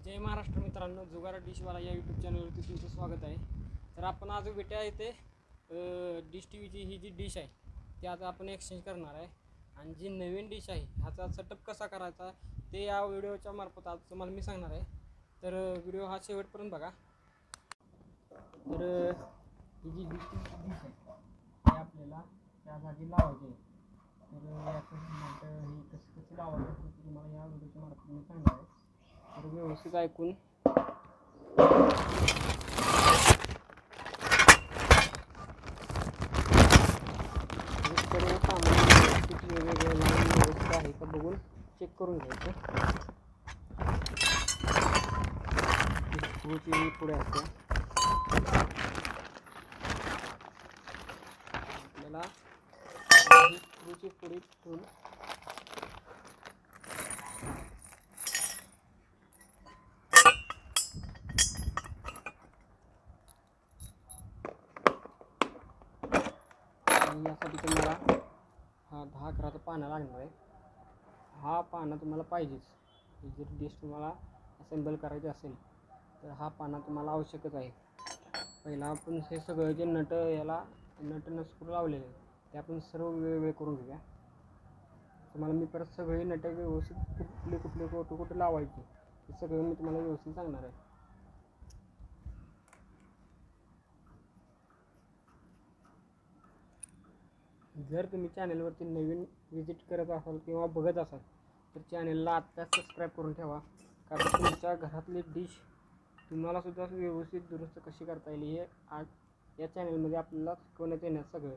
जय महाराष्ट्र मित्रांनो, जुगारा डिशवाला या यूट्यूब चॅनलवरती तुमचं स्वागत आहे. तर आपण आज भेटूया इथे डिश टी व्हीची ही जी डिश आहे ती आता आपण एक्सचेंज करणार आहे. आणि जी नवीन डिश आहे ह्याचा सेटअप कसा करायचा ते या व्हिडिओच्या मार्फत आज तुम्हाला मी सांगणार आहे. तर व्हिडिओ हा शेवटपर्यंत बघा. तर ही जी डिश आहे ती आपल्याला त्या जागी लावायची आहे. तर याचं ही कशी लावायची ते तुम्हाला या व्हिडिओच्या मार्फत मी सांगणार आहे. तर व्यवस्थित ऐकून सर्व सामान वेगवेगळ्या व्यवस्थित आहे का बघून चेक करून घ्यायचं. स्क्रूची पुढे असते आपल्याला स्क्रूची पुढे ठेवून यासाठी तुम्हाला हा 10 अकराचा पाना लागणार आहे. हा पाना तुम्हाला पाहिजेच. जर डिश तुम्हाला असेंबल करायची असेल तर हा पाना तुम्हाला आवश्यकच आहे. पहिला आपण हे सगळं जे नट स्क्रू लावलेले ते आपण सर्व वेगवेगळे करून घेऊया. तुम्हाला मी परत सगळे नट व्यवस्थित कुठले कुठे लावायचे हे सगळं मी तुम्हाला व्यवस्थित सांगणार आहे. जर तुम्ही चॅनलवरती नवीन विजिट करत असाल किंवा बघत असाल तर चॅनलला आत्ताच सबस्क्राईब करून ठेवा. कारण तुमच्या घरातली डिश तुम्हालासुद्धा व्यवस्थित दुरुस्त कशी करता येईल हे आज या चॅनलमध्ये आपल्याला शिकवण्यात येणार सगळं.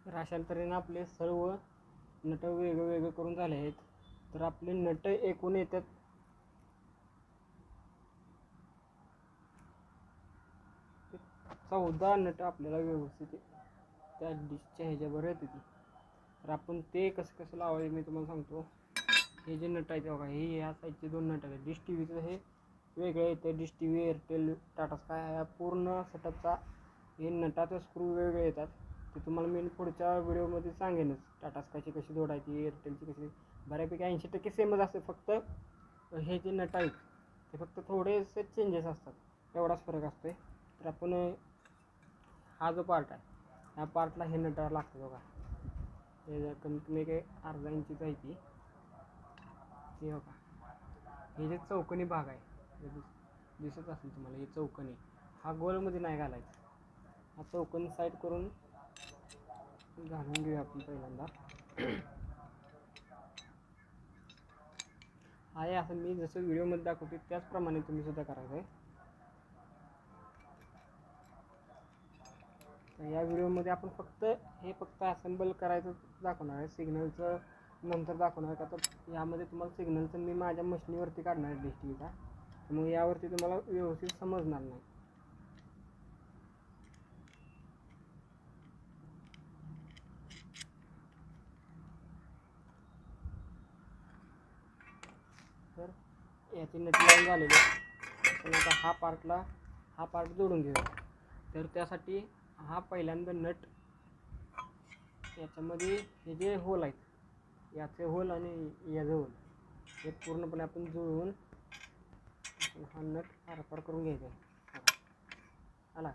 तर अशा तऱ्हेने आपले सर्व नट वेगळे करून झाले आहेत. तर आपले नट एकूण येतात 14 नट आपल्याला व्यवस्थित त्या डिशच्या ह्याच्यावर येते ती. तर आपण ते कसं लावायचं मी तुम्हाला सांगतो. हे जे नट आहे बघा, हे या साईडचे 2 नट आहेत. डिश टी व्हीचं हे वेगळं येतं. Dish T V, Airtel, Tata sky ह्या पूर्ण सेटअपचा हे नटाचे स्क्रू वेगळे येतात. ते तुम्हाला मी पुढच्या व्हिडिओमध्ये सांगेनच. टाटा स्कायची कशी जोडायची, एअरटेलची कशी, बऱ्यापैकी 80% सेमच असते. फक्त हे जे नट आहेत ते फक्त थोडेसे चेंजेस असतात, एवढाच फरक असतो. तर आपण हा जो पार्ट आहे ह्या पार्टला हे नट लागतं बघा. हे कमीत कमी काही अर्धा इंचीच आहे ती. हे बघा, हे जे चौकोनी भाग आहे दिसत असेल तुम्हाला, हे चौकोनी, हा गोलमध्ये नाही घालायचा. हा चौकोनी साईड करून घालून घेऊया आपण पहिल्यांदा. आहे असं मी जसं व्हिडिओमध्ये दाखवते त्याचप्रमाणे तुम्ही सुद्धा करायचं आहे. तर या व्हिडिओमध्ये आपण फक्त असेंबल करायचं दाखवणार आहे. सिग्नलचं नंतर दाखवणार आहे. का तर यामध्ये तुम्हाला सिग्नलचं मी माझ्या मशीनीवरती काढणार आहे डिश टी व्हीचा. मग यावरती तुम्हाला व्यवस्थित समजणार नाही. तर याची नट लावून झालेली पण आता हा पार्ट जोडून घेऊया. तर त्यासाठी हा पहिल्यांदा नट याच्यामध्ये हे जे होल आहेत याचे होल आणि याचे होल हे पूर्णपणे आपण जुळवून हा नट आरपार करून घ्यायचा आहे. आला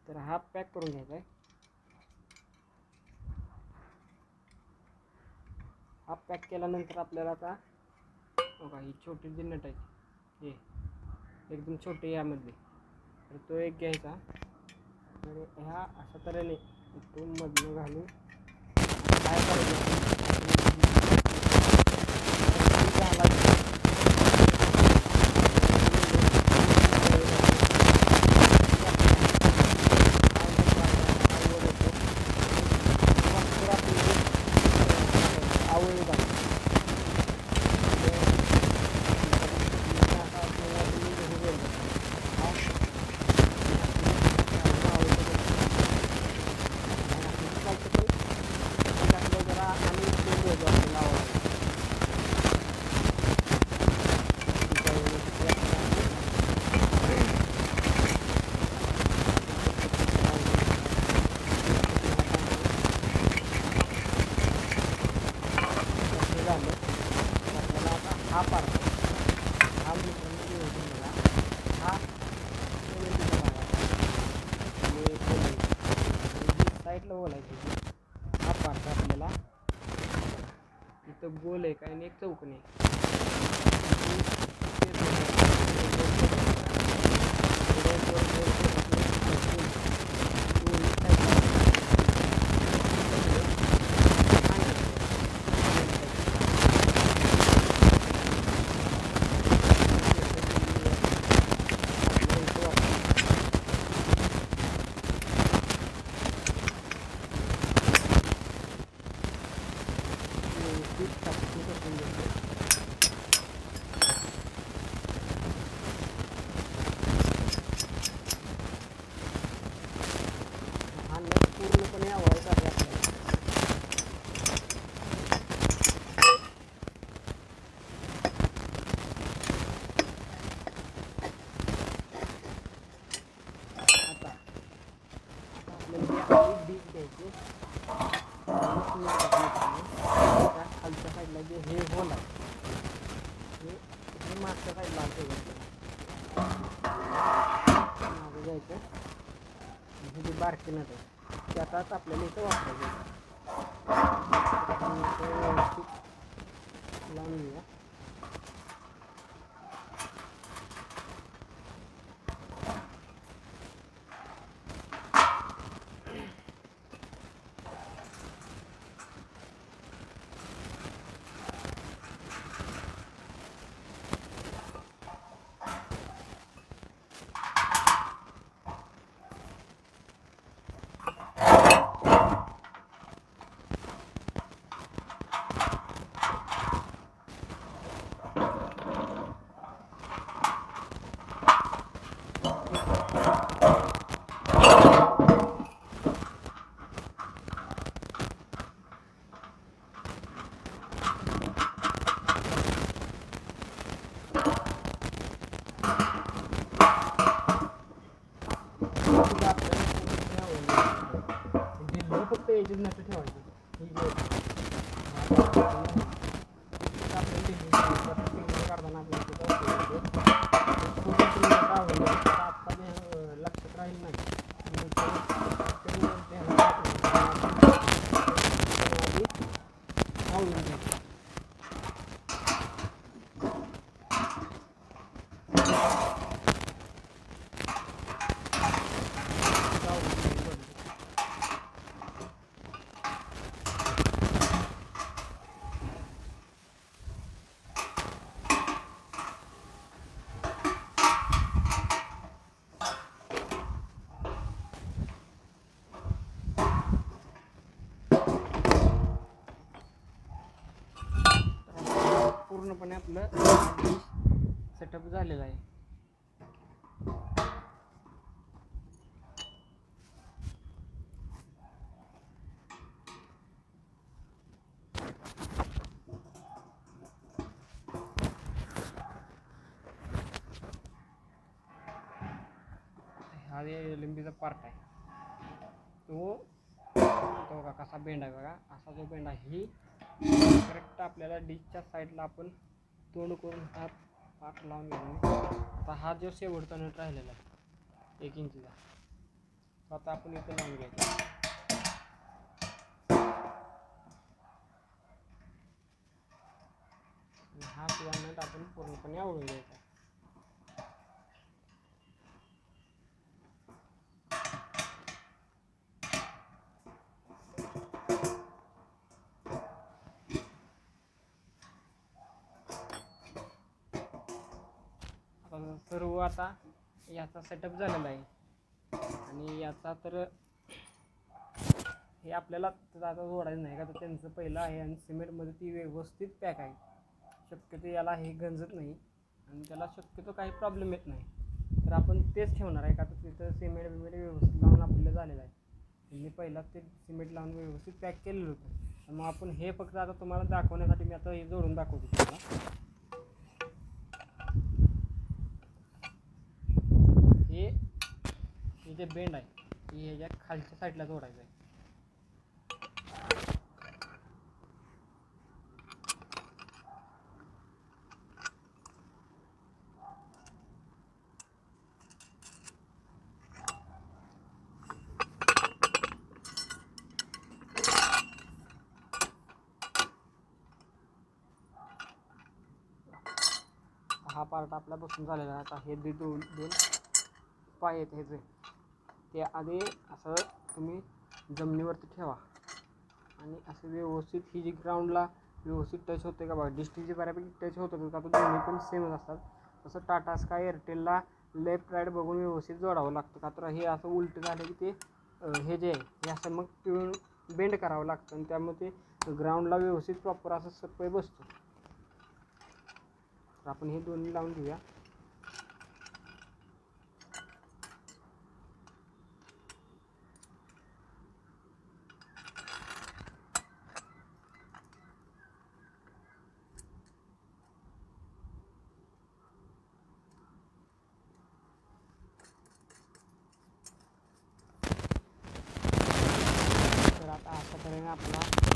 तर हा पॅक करून घ्यायचा आहे. हा पॅक केल्यानंतर आपल्याला आता बघा ही छोटी जी नट आहे हे एकदम छोटे यामधले, तर तो एक घ्यायचा. तर ह्या अशा तऱ्हेने तो मधनं घालून काय करायचं हा पार्ट हा मित्रांनो हा साईडला बोलायचं. हा पार्ट आपल्याला इथं गोल आहे काय आणि एक चौकणी आहे. पूर्णपणे आवडायचं आहे आपल्याला. आता आपल्याला डिश घ्यायची. खालच्या साईडला जे हे होल आहे हे मागच्या साईडला मागं जायचं. हे जे बारकी नट आहे ते आताच आपल्याला इथं वापरायचं. लावून घेऊया. फक्त याचीच नट ठेवायची. ही काढताना लक्षात राहील नाही. पूर्णपणे आपलं सेटअप झालेलं आहे. हा लिंबीचा पार्ट आहे तो बघा कसा बेंड आहे बघा. असा जो बेंड आहे ही करेक्ट आपल्याला डिशच्या साईडला आपण तोंड करून हा पार्ट लावून घेऊन. आता हा जो शेवटचा नट राहिलेला आहे 1 इंचचा तो आता आपण इथं लावून घ्यायचा. आपण पूर्णपणे आवळून घ्यायचा. सर्व आता याचा सेटअप झालेला आहे आणि याचा तर हे आपल्याला आता जोडायचं नाही का, तर त्यांचं पहिलं आहे आणि सिमेंटमध्ये ती व्यवस्थित पॅक आहे. शक्यतो याला हे गंजत नाही आणि त्याला शक्यतो काही प्रॉब्लेम येत नाही. तर आपण तेच ठेवणार आहे का, तर तिथं सिमेंट व्यवस्थित लावून आपल्याला झालेलं आहे. मी पहिला ते सिमेंट लावून व्यवस्थित पॅक केलेलं होतं. मग आपण हे फक्त आता तुम्हाला दाखवण्यासाठी मी आता हे जोडून दाखवतो तुम्हाला. हे जे बेंड आहे हे ह्याच्या खालच्या साईडला जोडायचं आहे. हा पार्ट आपला बसून झालेला आहे. आता हे दोन पाय आहेत ह्याचे, ते आधी असं तुम्ही जमिनीवरती ठेवा आणि असं व्यवस्थित ही जी ग्राउंडला व्यवस्थित टच होते का बघा. डिस्टीची बऱ्यापैकी टच होतं का, तो दोन्ही पण सेमच असतात. तसं टाटा स्काय एअरटेलला लेफ्ट राईट बघून व्यवस्थित जोडावं लागतं का, तर हे असं उलटं झालं की ते हे जे आहे हे असं मग बेंड करावं लागतं आणि त्यामुळे ते ग्राउंडला व्यवस्थित प्रॉपर असं सप्पय बसतो. तर आपण हे दोन्ही लावून घेऊया. तर आता अशा तऱ्हेने आपला